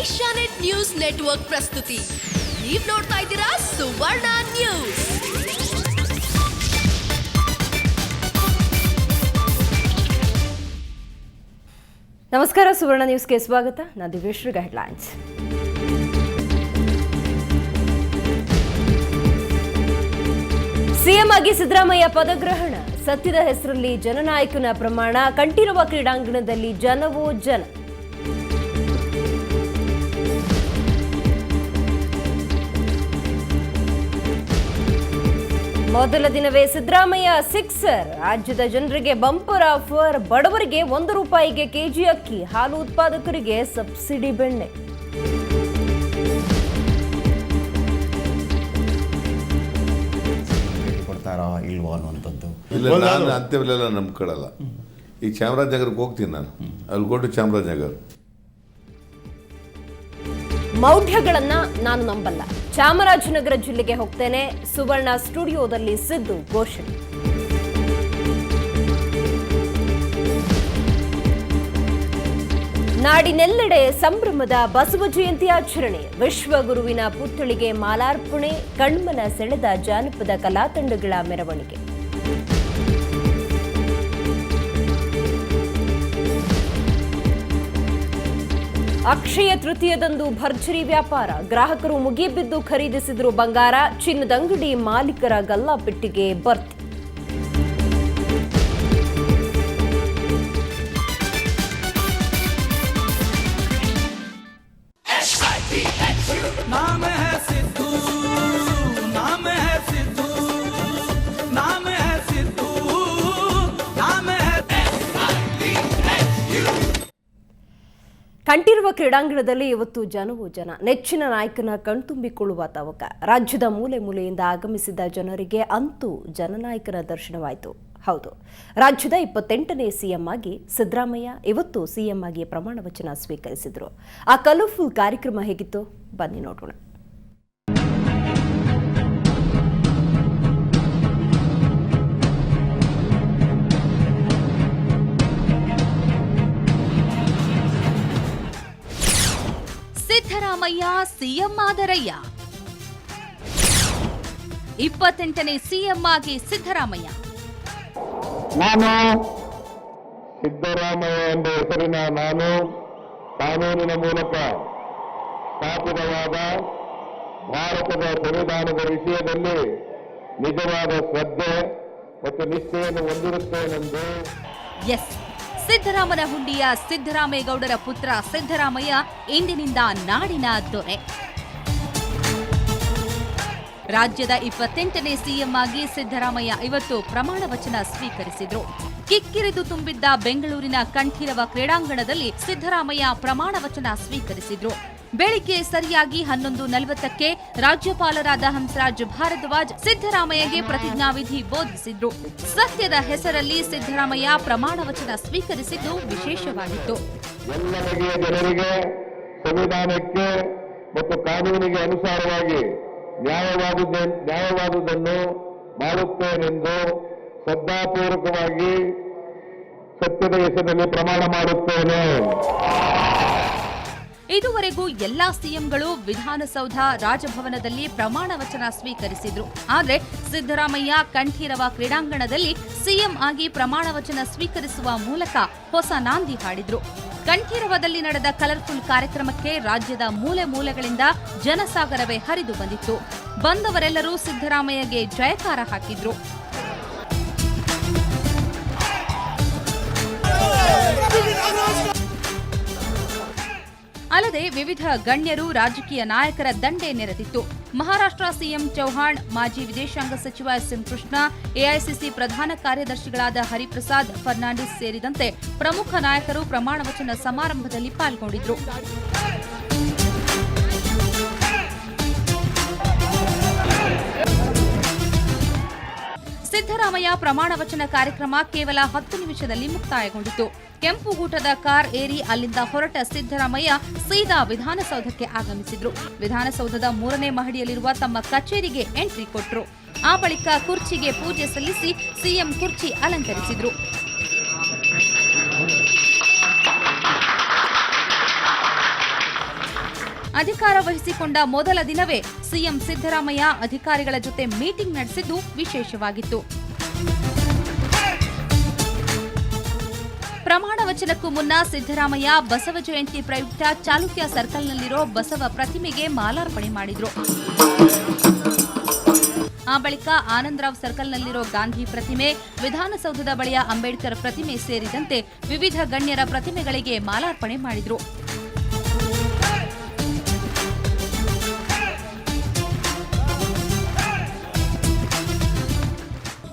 Asianet news network ಪ್ರಸ್ತುತಿ. ನೀವು ನೋಡ್ತಾ ಇದ್ದೀರಾ ಸುವರ್ಣ ನ್ಯೂಸ್. ನಮಸ್ಕಾರ, ಸುವರ್ಣ ನ್ಯೂಸ್ಗೆ ಸ್ವಾಗತ. ನಾನು ದಿವ್ಯಶ್ರೀ. ಹೆಡ್ಲೈನ್ಸ್. ಸಿಎಂ ಆಗಿ ಸಿದ್ದರಾಮಯ್ಯ ಪದಗ್ರಹಣ. ಸತ್ಯದ ಹೆಸರಲ್ಲಿ ಜನನಾಯಕನ ಪ್ರಮಾಣ. ಕಂಠೀರವ ಕ್ರೀಡಾಂಗಣದಲ್ಲಿ ಜನವೋ ಜನ. ಮೊದಲ ದಿನವೇ ಸಿದ್ದರಾಮಯ್ಯ ಸಿಕ್ಸರ್. ರಾಜ್ಯದ ಜನರಿಗೆ ಬಂಪರ್ ಆಫರ್. ಬಡವರಿಗೆ ₹1 ಕೆಜಿ ಅಕ್ಕಿ, ಹಾಲು ಉತ್ಪಾದಕರಿಗೆ ಸಬ್ಸಿಡಿ ಬೆಣ್ಣೆ. ಕೊಡ್ತಾರಾ ಇಲ್ವೋ ಅನ್ನುವಂಥದ್ದು ಇಲ್ಲ, ನಾನು ಅಂಥವೆಲ್ಲ ನಂಬ್ಕೊಳ್ಳಲ್ಲ. ಈಗ ಚಾಮರಾಜನಗರಕ್ಕೆ ಹೋಗ್ತೀನಿ, ನಾನು ಅಲ್ಲಿ ಕೊಟ್ಟು ಚಾಮರಾಜನಗರ. ಮೌಢ್ಯಗಳನ್ನ ನಾನು ನಂಬಲ್ಲ. ಚಾಮರಾಜನಗರ ಜಿಲ್ಲೆಗೆ ಹೋಗ್ತೇನೆ. ಸುವರ್ಣ ಸ್ಟುಡಿಯೋದಲ್ಲಿ ಸಿದ್ದು ಘೋಷಣೆ. ನಾಡಿನೆಲ್ಲೆಡೆ ಸಂಭ್ರಮದ ಬಸವ ಜಯಂತಿ ಆಚರಣೆ. ವಿಶ್ವಗುರುವಿನ ಪುತ್ಥಳಿಗೆ ಮಾಲಾರ್ಪಣೆ. ಕಣ್ಮನ ಸೆಳೆದ ಜಾನಪದ ಕಲಾತಂಡಗಳ ಮೆರವಣಿಗೆ. ಅಕ್ಷಯ ತೃತೀಯದಂದು ಭರ್ಜರಿ ವ್ಯಾಪಾರ. ಗ್ರಾಹಕರು ಮುಗಿಬಿದ್ದು ಖರೀದಿಸಿದ್ರು ಬಂಗಾರ. ಚಿನ್ನದಂಗಡಿ ಮಾಲೀಕರ ಗಲ್ಲಾಪೆಟ್ಟಿಗೆ ಭರ್ತಿ. ಕಂಠೀರವ ಕ್ರೀಡಾಂಗಣದಲ್ಲಿ ಇವತ್ತು ಜನವೋ ಜನ. ನೆಚ್ಚಿನ ನಾಯಕನ ಕಣ್ತುಂಬಿಕೊಳ್ಳುವ ತವಕ. ರಾಜ್ಯದ ಮೂಲೆ ಮೂಲೆಯಿಂದ ಆಗಮಿಸಿದ ಜನರಿಗೆ ಅಂತೂ ಜನನಾಯಕನ ದರ್ಶನವಾಯಿತು. ಹೌದು, ರಾಜ್ಯದ 28ನೇ ಸಿಎಂ ಆಗಿ ಸಿದ್ದರಾಮಯ್ಯ ಇವತ್ತು ಸಿಎಂ ಆಗಿ ಪ್ರಮಾಣ ವಚನ ಸ್ವೀಕರಿಸಿದ್ರು. ಆ ಕಲರ್ಫುಲ್ ಕಾರ್ಯಕ್ರಮ ಹೇಗಿತ್ತು ಬನ್ನಿ ನೋಡೋಣ. ಸಿದ್ದರಾಮಯ್ಯ ಸಿಎಂ ಆದರಯ್ಯ. 28ನೇ ಸಿಎಂ ಆಗಿ ಸಿದ್ದರಾಮಯ್ಯ. ನಾನು ಸಿದ್ದರಾಮಯ್ಯ ಎಂಬ ಹೆಸರಿನ ನಾನು ಕಾನೂನಿನ ಮೂಲಕ ಸ್ಥಾಪಿತವಾದ ಭಾರತದ ಸಂವಿಧಾನದ ವಿಷಯದಲ್ಲಿ ನಿಜವಾದ ಶ್ರದ್ಧೆ ಮತ್ತು ನಿಷ್ಠೆಯನ್ನು ಹೊಂದಿರುತ್ತೇನೆಂದು. ಸಿದ್ದರಾಮನ ಹುಂಡಿಯ ಸಿದ್ದರಾಮೇಗೌಡರ ಪುತ್ರ ಸಿದ್ದರಾಮಯ್ಯ ಇಂದಿನಿಂದ ನಾಡಿನ ದೊರೆ. ರಾಜ್ಯದ 28ನೇ ಸಿಎಂ ಆಗಿ ಸಿದ್ದರಾಮಯ್ಯ ಇವತ್ತು ಪ್ರಮಾಣ ವಚನ ಸ್ವೀಕರಿಸಿದ್ರು. ಕಿಕ್ಕಿರಿದು ತುಂಬಿದ್ದ ಬೆಂಗಳೂರಿನ ಕಂಠೀರವ ಕ್ರೀಡಾಂಗಣದಲ್ಲಿ ಸಿದ್ದರಾಮಯ್ಯ ಪ್ರಮಾಣ ವಚನ ಸ್ವೀಕರಿಸಿದ್ರು. ಬೆಳಿಗ್ಗೆ ಸರಿಯಾಗಿ 11:40ಕ್ಕೆ ರಾಜ್ಯಪಾಲರಾದ ಹಂಸರಾಜ್ ಭಾರದ್ವಾಜ್ ಸಿದ್ದರಾಮಯ್ಯಗೆ ಪ್ರತಿಜ್ಞಾವಿಧಿ ಬೋಧಿಸಿದ್ರು. ಸತ್ಯದ ಹೆಸರಲ್ಲಿ ಸಿದ್ದರಾಮಯ್ಯ ಪ್ರಮಾಣ ವಚನ ಸ್ವೀಕರಿಸಿದ್ದು ವಿಶೇಷವಾಗಿತ್ತು. ಎಲ್ಲ ಬಗೆಯ ಜನರಿಗೆ ಸಂವಿಧಾನಕ್ಕೆ ಮತ್ತು ಕಾನೂನಿಗೆ ಅನುಸಾರವಾಗಿ ನ್ಯಾಯವಾದುದನ್ನು ಮಾಡುತ್ತೇನೆಂದು ಶ್ರದ್ಧಾಪೂರ್ವಕವಾಗಿ ಸತ್ಯದ ಹೆಸರಿನಲ್ಲಿ ಪ್ರಮಾಣ ಮಾಡುತ್ತೇನೆ. ಇದುವರೆಗೂ ಎಲ್ಲಾ ಸಿಎಂಗಳು ವಿಧಾನಸೌಧ, ರಾಜಭವನದಲ್ಲಿ ಪ್ರಮಾಣ ವಚನ ಸ್ವೀಕರಿಸಿದ್ರು. ಆದರೆ ಸಿದ್ದರಾಮಯ್ಯ ಕಂಠೀರವ ಕ್ರೀಡಾಂಗಣದಲ್ಲಿ ಸಿಎಂ ಆಗಿ ಪ್ರಮಾಣ ವಚನ ಸ್ವೀಕರಿಸುವ ಮೂಲಕ ಹೊಸ ನಾಂದಿ ಹಾಡಿದ್ರು. ಕಂಠೀರವದಲ್ಲಿ ನಡೆದ ಕಲರ್ಫುಲ್ ಕಾರ್ಯಕ್ರಮಕ್ಕೆ ರಾಜ್ಯದ ಮೂಲೆ ಮೂಲೆಗಳಿಂದ ಜನಸಾಗರವೇ ಹರಿದು ಬಂದಿತ್ತು. ಬಂದವರೆಲ್ಲರೂ ಸಿದ್ದರಾಮಯ್ಯಗೆ ಜಯಕಾರ ಹಾಕಿದ್ರು. ಅಲ್ಲದೆ ವಿವಿಧ ಗಣ್ಯರು, ರಾಜಕೀಯ ನಾಯಕರ ದಂಡೆ ನೆರೆದಿತ್ತು. ಮಹಾರಾಷ್ಟ್ರ ಸಿಎಂ ಚೌಹಾಣ್, ಮಾಜಿ ವಿದೇಶಾಂಗ ಸಚಿವ ಎಸ್.ಎಂ. ಕೃಷ್ಣ, ಎಐಸಿಸಿ ಪ್ರಧಾನ ಕಾರ್ಯದರ್ಶಿಗಳಾದ ಹರಿಪ್ರಸಾದ್ ಫರ್ನಾಂಡಿಸ್ ಸೇರಿದಂತೆ ಪ್ರಮುಖ ನಾಯಕರು ಪ್ರಮಾಣ ವಚನ ಸಮಾರಂಭದಲ್ಲಿ ಪಾಲ್ಗೊಂಡಿದ್ರು. ಸಿದ್ದರಾಮಯ್ಯ ಪ್ರಮಾಣ ವಚನ ಕಾರ್ಯಕ್ರಮ ಕೇವಲ 10 ನಿಮಿಷದಲ್ಲಿ ಮುಕ್ತಾಯಗೊಂಡಿತು. ಕೆಂಪುಗೂಟದ ಕಾರ್ ಏರಿ ಅಲ್ಲಿಂದ ಹೊರಟ ಸಿದ್ದರಾಮಯ್ಯ ಸೀದಾ ವಿಧಾನಸೌಧಕ್ಕೆ ಆಗಮಿಸಿದ್ರು. ವಿಧಾನಸೌಧದ 3ನೇ ಮಹಡಿಯಲ್ಲಿರುವ ತಮ್ಮ ಕಚೇರಿಗೆ ಎಂಟ್ರಿ ಕೊಟ್ಟರು. ಆ ಬಳಿಕ ಕುರ್ಚಿಗೆ ಪೂಜೆ ಸಲ್ಲಿಸಿ ಸಿಎಂ ಕುರ್ಚಿ ಅಲಂಕರಿಸಿದ್ರು. ಅಧಿಕಾರ ವಹಿಸಿಕೊಂಡ ಮೊದಲ ದಿನವೇ ಸಿಎಂ ಸಿದ್ದರಾಮಯ್ಯ ಅಧಿಕಾರಿಗಳ ಜೊತೆ ಮೀಟಿಂಗ್ ನಡೆಸಿದ್ದು ವಿಶೇಷವಾಗಿತ್ತು. ಪ್ರಮಾಣ ವಚನಕ್ಕೂ ಮುನ್ನ ಸಿದ್ದರಾಮಯ್ಯ ಬಸವ ಜಯಂತಿ ಪ್ರಯುಕ್ತ ಚಾಲುಕ್ಯ ಸರ್ಕಲ್ನಲ್ಲಿರೋ ಬಸವ ಪ್ರತಿಮೆಗೆ ಮಾಲಾರ್ಪಣೆ ಮಾಡಿದ್ರು. ಆ ಬಳಿಕ ಆನಂದರಾವ್ ಸರ್ಕಲ್ನಲ್ಲಿರೋ ಗಾಂಧಿ ಪ್ರತಿಮೆ, ವಿಧಾನಸೌಧದ ಬಳಿಯ ಅಂಬೇಡ್ಕರ್ ಪ್ರತಿಮೆ ಸೇರಿದಂತೆ ವಿವಿಧ ಗಣ್ಯರ ಪ್ರತಿಮೆಗಳಿಗೆ ಮಾಲಾರ್ಪಣೆ ಮಾಡಿದ್ರು.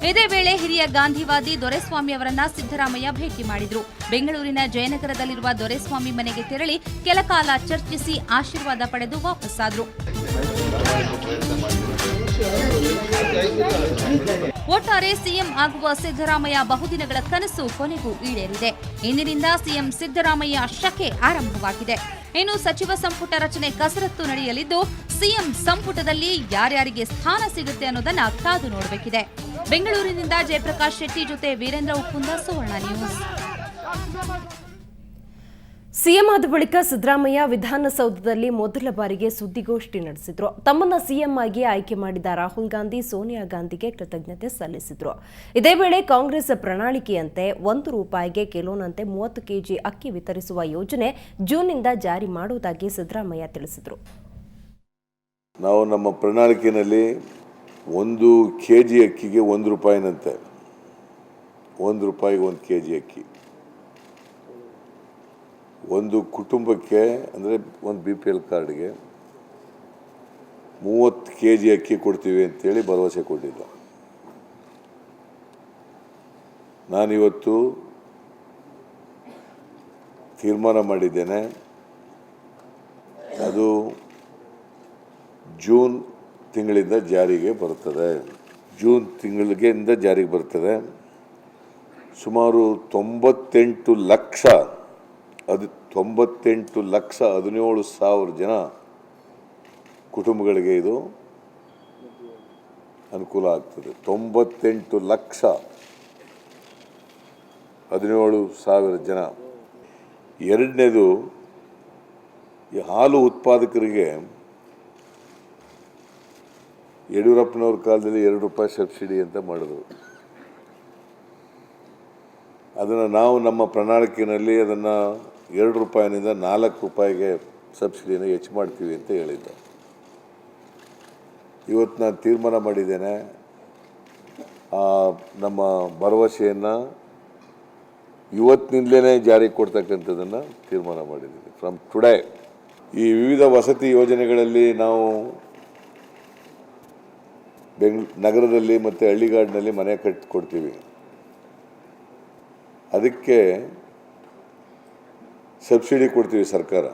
ಇದೇ ವೇಳೆ ಹಿರಿಯ ಗಾಂಧಿವಾದಿ ದೊರೆಸ್ವಾಮಿ ಅವರನ್ನ ಸಿದ್ದರಾಮಯ್ಯ ಭೇಟಿ ಮಾಡಿದ್ರು. ಬೆಂಗಳೂರಿನ ಜಯನಗರದಲ್ಲಿರುವ ದೊರೆಸ್ವಾಮಿ ಮನೆಗೆ ತೆರಳಿ ಕೆಲಕಾಲ ಚರ್ಚಿಸಿ ಆಶೀರ್ವಾದ ಪಡೆದು ವಾಪಸ್ಸಾದ್ರು. ಒಟ್ಟಾರೆ ಸಿಎಂ ಆಗುವ ಸಿದ್ದರಾಮಯ್ಯ ಬಹುದಿನಗಳ ಕನಸು ಕೊನೆಗೂ ಈಡೇರಿದೆ. ಇಂದಿನಿಂದ ಸಿಎಂ ಸಿದ್ದರಾಮಯ್ಯ ಶಕೆ ಆರಂಭವಾಗಿದೆ. ಇನ್ನು ಸಚಿವ ಸಂಪುಟ ರಚನೆ ಕಸರತ್ತು ನಡೆಯಲಿದ್ದು, ಸಿಎಂ ಸಂಪುಟದಲ್ಲಿ ಯಾರ್ಯಾರಿಗೆ ಸ್ಥಾನ ಸಿಗುತ್ತೆ ಅನ್ನೋದನ್ನ ಕಾದು ನೋಡಬೇಕಿದೆ. ಬೆಂಗಳೂರಿನಿಂದ ಜಯಪ್ರಕಾಶ್ ಶೆಟ್ಟಿ ಜೊತೆ ವೀರೇಂದ್ರ ಉಪ್ಪುಂದ, ಸುವರ್ಣ ನ್ಯೂಸ್. ಸಿಎಂ ಆದ ಬಳಿಕ ಸಿದ್ದರಾಮಯ್ಯ ವಿಧಾನಸೌಧದಲ್ಲಿ ಮೊದಲ ಬಾರಿಗೆ ಸುದ್ದಿಗೋಷ್ಠಿ ನಡೆಸಿದ್ರು. ತಮ್ಮನ್ನ ಸಿಎಂ ಆಗಿ ಆಯ್ಕೆ ಮಾಡಿದ ರಾಹುಲ್ ಗಾಂಧಿ, ಸೋನಿಯಾ ಗಾಂಧಿಗೆ ಕೃತಜ್ಞತೆ ಸಲ್ಲಿಸಿದ್ರು. ಇದೇ ವೇಳೆ ಕಾಂಗ್ರೆಸ್ ಪ್ರಣಾಳಿಕೆಯಂತೆ ₹1 ಕಿಲೋನಂತೆ 30 ಕೆಜಿ ಅಕ್ಕಿ ವಿತರಿಸುವ ಯೋಜನೆ ಜೂನ್ನಿಂದ ಜಾರಿ ಮಾಡುವುದಾಗಿ ಸಿದ್ದರಾಮಯ್ಯ ತಿಳಿಸಿದರು. ನಾವು ನಮ್ಮ ಪ್ರಣಾಳಿಕೆಯಲ್ಲಿ 1 ಕೆಜಿ ಅಕ್ಕಿಗೆ ₹1ನಂತೆ, ₹1 1 ಕೆಜಿ ಅಕ್ಕಿ, ಒಂದು ಕುಟುಂಬಕ್ಕೆ ಅಂದರೆ ಒಂದು BPL ಕಾರ್ಡ್ಗೆ 30 ಕೆಜಿ ಅಕ್ಕಿ ಕೊಡ್ತೀವಿ ಅಂತೇಳಿ ಭರವಸೆ ಕೊಟ್ಟಿದ್ದ. ನಾನಿವತ್ತು ತೀರ್ಮಾನ ಮಾಡಿದ್ದೇನೆ, ಅದು ಜೂನ್ ತಿಂಗಳಿಂದ ಜಾರಿಗೆ ಬರುತ್ತದೆ. ಜೂನ್ ತಿಂಗಳಿಂದ ಜಾರಿಗೆ ಬರ್ತದೆ. ಸುಮಾರು 98,17,000 ಜನ ಕುಟುಂಬಗಳಿಗೆ ಇದು ಅನುಕೂಲ ಆಗ್ತದೆ. 98,17,000 ಜನ. ಎರಡನೇದು, ಈ ಹಾಲು ಉತ್ಪಾದಕರಿಗೆ ಯಡಿಯೂರಪ್ಪನವ್ರ ಕಾಲದಲ್ಲಿ ₹2 ಸಬ್ಸಿಡಿ ಅಂತ ಮಾಡಿದ್ರು. ಅದನ್ನು ನಾವು ನಮ್ಮ ಪ್ರಣಾಳಿಕೆಯಲ್ಲಿ ಅದನ್ನು ₹2ನಿಂದ ₹4 ಸಬ್ಸಿಡಿನ ಹೆಚ್ಚು ಮಾಡ್ತೀವಿ ಅಂತ ಹೇಳಿದ್ದ. ಇವತ್ತು ನಾನು ತೀರ್ಮಾನ ಮಾಡಿದ್ದೇನೆ, ನಮ್ಮ ಭರವಸೆಯನ್ನು ಇವತ್ತಿನಿಂದಲೇ ಜಾರಿಗೆ ಕೊಡ್ತಕ್ಕಂಥದ್ದನ್ನು ತೀರ್ಮಾನ ಮಾಡಿದ್ದೀನಿ. ಫ್ರಮ್ ಟುಡೇ ಈ ವಿವಿಧ ವಸತಿ ಯೋಜನೆಗಳಲ್ಲಿ ನಾವು ನಗರದಲ್ಲಿ ಮತ್ತು ಹಳ್ಳಿಗಾಡಿನಲ್ಲಿ ಮನೆ ಕಟ್ಟಿಕೊಡ್ತೀವಿ. ಅದಕ್ಕೆ ಸಬ್ಸಿಡಿ ಕೊಡ್ತೀವಿ ಸರ್ಕಾರ.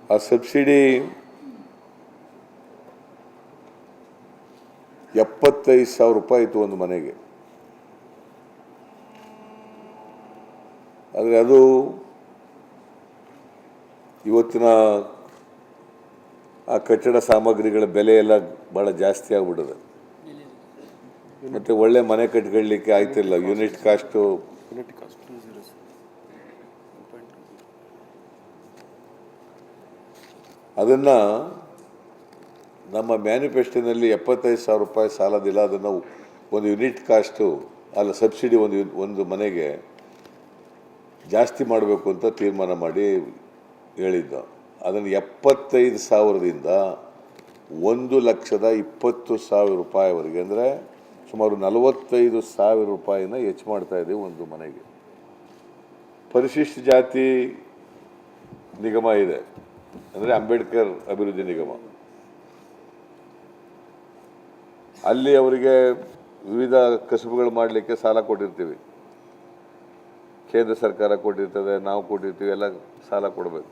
ಆ ಸಬ್ಸಿಡಿ ₹75,000 ಇತ್ತು ಒಂದು ಮನೆಗೆ. ಆದರೆ ಅದು ಇವತ್ತಿನ ಆ ಕಟ್ಟಡ ಸಾಮಗ್ರಿಗಳ ಬೆಲೆ ಎಲ್ಲ ಭಾಳ ಜಾಸ್ತಿ ಆಗಿಬಿಟ್ಟಿದೆ. ಮತ್ತು ಒಳ್ಳೆ ಮನೆ ಕಟ್ಕೊಳ್ಳಿಕ್ಕೆ ಆಯ್ತಿಲ್ಲ. ಯೂನಿಟ್ ಕಾಸ್ಟು ಅದನ್ನು ನಮ್ಮ ಮ್ಯಾನಿಫೆಸ್ಟೋನಲ್ಲಿ ₹75,000 ಸಾಲದಿಲ್ಲ. ಅದನ್ನು ಒಂದು ಯೂನಿಟ್ ಕಾಸ್ಟು ಅಲ್ಲ ಸಬ್ಸಿಡಿ ಒಂದು ಮನೆಗೆ ಜಾಸ್ತಿ ಮಾಡಬೇಕು ಅಂತ ತೀರ್ಮಾನ ಮಾಡಿ ಹೇಳಿದ್ದ. ಅದನ್ನು ₹75,000ದಿಂದ ₹1,20,000 ಅಂದರೆ ಸುಮಾರು ₹45,000 ಹೆಚ್ಚು ಮಾಡ್ತಾ ಇದ್ದೀವಿ ಒಂದು ಮನೆಗೆ. ಪರಿಶಿಷ್ಟ ಜಾತಿ ನಿಗಮ ಇದೆ, ಅಂದರೆ ಅಂಬೇಡ್ಕರ್ ಅಭಿವೃದ್ಧಿ ನಿಗಮ. ಅಲ್ಲಿ ಅವರಿಗೆ ವಿವಿಧ ಕಸುಬುಗಳು ಮಾಡಲಿಕ್ಕೆ ಸಾಲ ಕೊಟ್ಟಿರ್ತೀವಿ. ಕೇಂದ್ರ ಸರ್ಕಾರ ಕೊಟ್ಟಿರ್ತದೆ, ನಾವು ಕೊಟ್ಟಿರ್ತೀವಿ, ಎಲ್ಲ ಸಾಲ ಕೊಡಬೇಕು.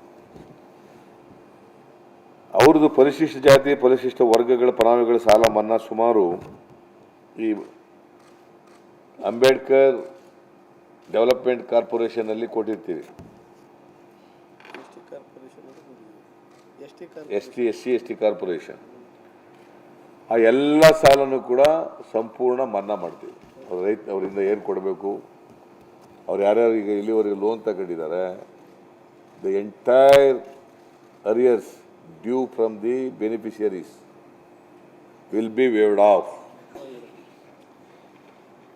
ಅವ್ರದ್ದು ಪರಿಶಿಷ್ಟ ಜಾತಿ ಪರಿಶಿಷ್ಟ ವರ್ಗಗಳ ಫಲಾನುಭವಿಗಳ ಸಾಲ ಮನ್ನಾ ಸುಮಾರು ಈ ಅಂಬೇಡ್ಕರ್ ಡೆವಲಪ್ಮೆಂಟ್ ಕಾರ್ಪೊರೇಷನಲ್ಲಿ ಕೊಟ್ಟಿರ್ತೀವಿ. SC ಕಾರ್ಪೊರೇಷನ್ ಆ ಎಲ್ಲ ಸಾಲನೂ ಕೂಡ ಸಂಪೂರ್ಣ ಮನ್ನಾ ಮಾಡ್ತೀವಿ. ಅವರಿಂದ ಏನು ಕೊಡಬೇಕು, ಅವ್ರು ಯಾರ್ಯಾರು ಈಗ ಇಲ್ಲಿವರೆಗೆ ಲೋನ್ ತಗೊಂಡಿದ್ದಾರೆ the entire arrears due from the beneficiaries will be waived off.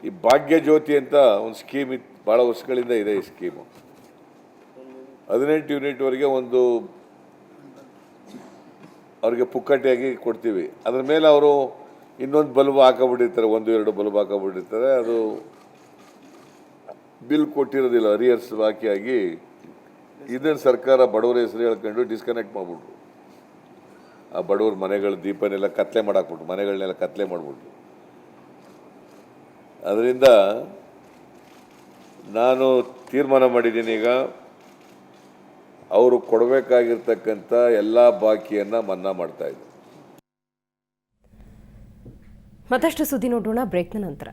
ಈ ಭಾಗ್ಯ ಜ್ಯೋತಿ ಅಂತ ಒಂದು ಸ್ಕೀಮ್ ಇತ್ತು, ಭಾಳ ವರ್ಷಗಳಿಂದ ಇದೆ ಈ ಸ್ಕೀಮು. 18 ಯೂನಿಟ್ವರೆಗೆ ಒಂದು ಅವ್ರಿಗೆ ಪುಕ್ಕಟೆಯಾಗಿ ಕೊಡ್ತೀವಿ. ಅದ್ರ ಮೇಲೆ ಅವರು ಇನ್ನೊಂದು ಬಲ್ಬ್ ಹಾಕೊಂಡ್ಬಿಟ್ಟಿರ್ತಾರೆ, 1-2 ಬಲ್ಬ್ ಹಾಕೊಂಡ್ಬಿಟ್ಟಿರ್ತಾರೆ. ಅದು ಬಿಲ್ ಕೊಟ್ಟಿರೋದಿಲ್ಲ, ಅರಿಯರ್ಸ್ ಬಾಕಿಯಾಗಿ ಇದನ್ನು ಸರ್ಕಾರ ಬಡವರ ಹೆಸರು ಹೇಳ್ಕೊಂಡು ಡಿಸ್ಕನೆಕ್ಟ್ ಮಾಡಿಬಿಟ್ರು. ಆ ಬಡವ್ರ ಮನೆಗಳ ದೀಪನೆಲ್ಲ ಕತ್ಲೆ ಮಾಡಾಕ್ಬಿಟ್ರು, ಮನೆಗಳನ್ನೆಲ್ಲ ಕತ್ಲೆ ಮಾಡಿಬಿಟ್ರು. ಅದರಿಂದ ನಾನು ತೀರ್ಮಾನ ಮಾಡಿದ್ದೀನಿ, ಈಗ ಅವರು ಕೊಡಬೇಕಾಗಿರ್ತಕ್ಕಂಥ ಎಲ್ಲ ಬಾಕಿಯನ್ನು ಮನ್ನಾ ಮಾಡ್ತಾ ಇದ್ದಾರೆ. ಮತ್ತಷ್ಟು ಸುದ್ದಿ ನೋಡೋಣ ಬ್ರೇಕ್ನ ನಂತರ.